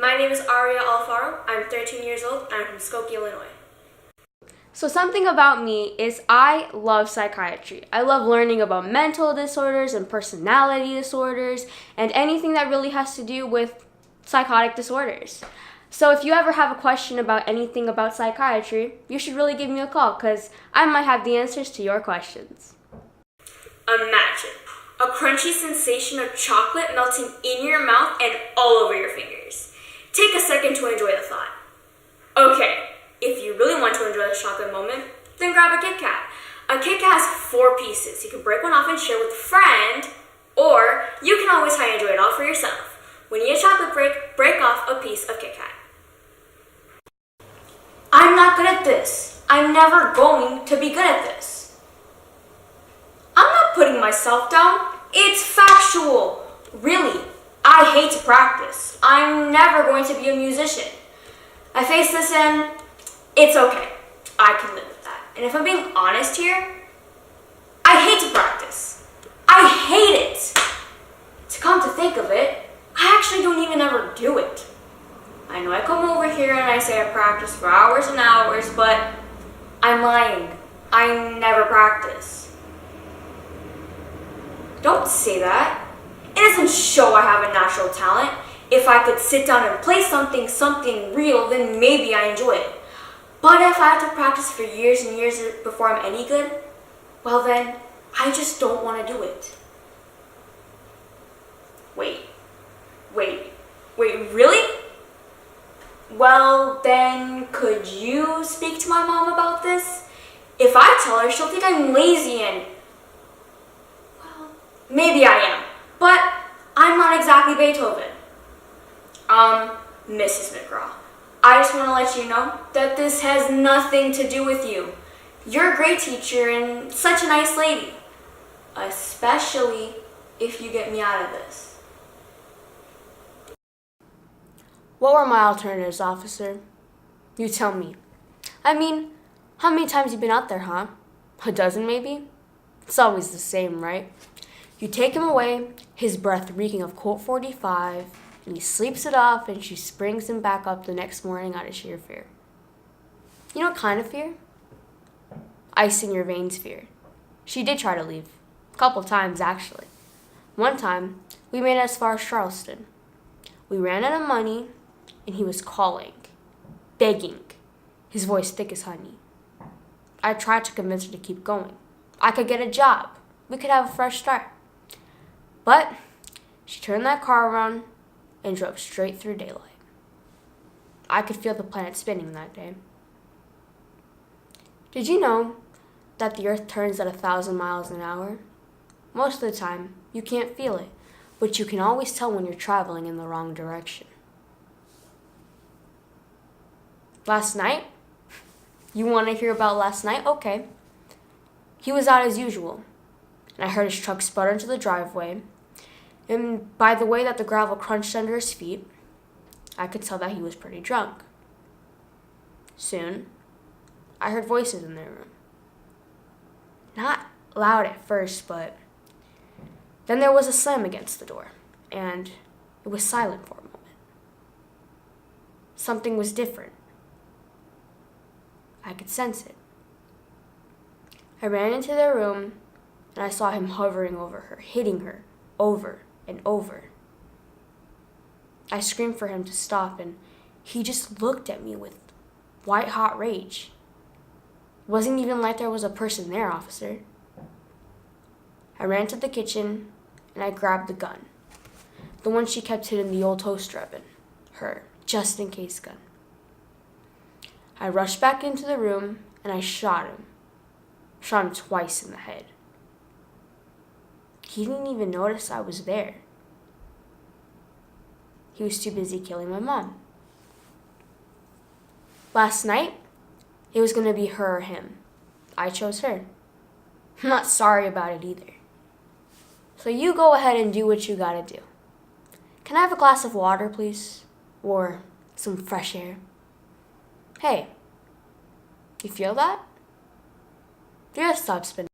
My name is Aria Alfaro. I'm 13 years old and I'm from Skokie, Illinois. So something about me is I love psychiatry. I love learning about mental disorders and personality disorders and anything that really has to do with psychotic disorders. So if you ever have a question about anything about psychiatry, you should really give me a call because I might have the answers to your questions. Imagine a crunchy sensation of chocolate melting in your mouth and all over your fingers. Take a second to enjoy the thought. Okay, if you really want to enjoy the chocolate moment, then grab a Kit Kat. A Kit Kat has 4 pieces. You can break one off and share with a friend, or you can always try and enjoy it all for yourself. When you eat a chocolate break off a piece of Kit Kat. I'm not good at this. I'm never going to be good at this. I'm not putting myself down. It's factual. Really, I hate to practice. I'm never going to be a musician. I face this and it's okay. I can live with that. And if I'm being honest here, I hate to practice. I hate it. To come to think of it, I actually don't even ever do it. I know I come over here and I say I practice for hours and hours, but I'm lying. I never practice. Don't say that. It doesn't show I have a natural talent. If I could sit down and play something real, then maybe I enjoy it. But if I have to practice for years and years before I'm any good, well then, I just don't want to do it. Wait, really? Well, then, could you speak to my mom about this? If I tell her, she'll think I'm lazy and, well, maybe I am, but I'm not exactly Beethoven. Mrs. McGraw, I just want to let you know that this has nothing to do with you. You're a great teacher and such a nice lady, especially if you get me out of this. What were my alternatives, officer? You tell me. I mean, how many times you been out there, huh? A dozen, maybe? It's always the same, right? You take him away, his breath reeking of Colt 45, and he sleeps it off, and she springs him back up the next morning out of sheer fear. You know what kind of fear? Ice in your veins fear. She did try to leave. A couple times, actually. One time, we made it as far as Charleston. We ran out of money, and he was calling, begging, his voice thick as honey. I tried to convince her to keep going. I could get a job. We could have a fresh start. But she turned that car around and drove straight through daylight. I could feel the planet spinning that day. Did you know that the Earth turns at 1,000 miles an hour? Most of the time, you can't feel it, but you can always tell when you're traveling in the wrong direction. Last night? You want to hear about last night? Okay. He was out as usual, and I heard his truck sputter into the driveway, and by the way that the gravel crunched under his feet, I could tell that he was pretty drunk. Soon, I heard voices in their room. Not loud at first, but then there was a slam against the door, and it was silent for a moment. Something was different. I could sense it. I ran into their room, and I saw him hovering over her, hitting her over and over. I screamed for him to stop, and he just looked at me with white-hot rage. It wasn't even like there was a person there, officer. I ran to the kitchen, and I grabbed the gun. The one she kept hidden in the old toaster oven. Her just-in-case gun. I rushed back into the room, and I shot him. Shot him twice in the head. He didn't even notice I was there. He was too busy killing my mom. Last night, it was going to be her or him. I chose her. I'm not sorry about it either. So you go ahead and do what you gotta do. Can I have a glass of water, please? Or some fresh air? Hey, you feel that? Your earth stopped spinning.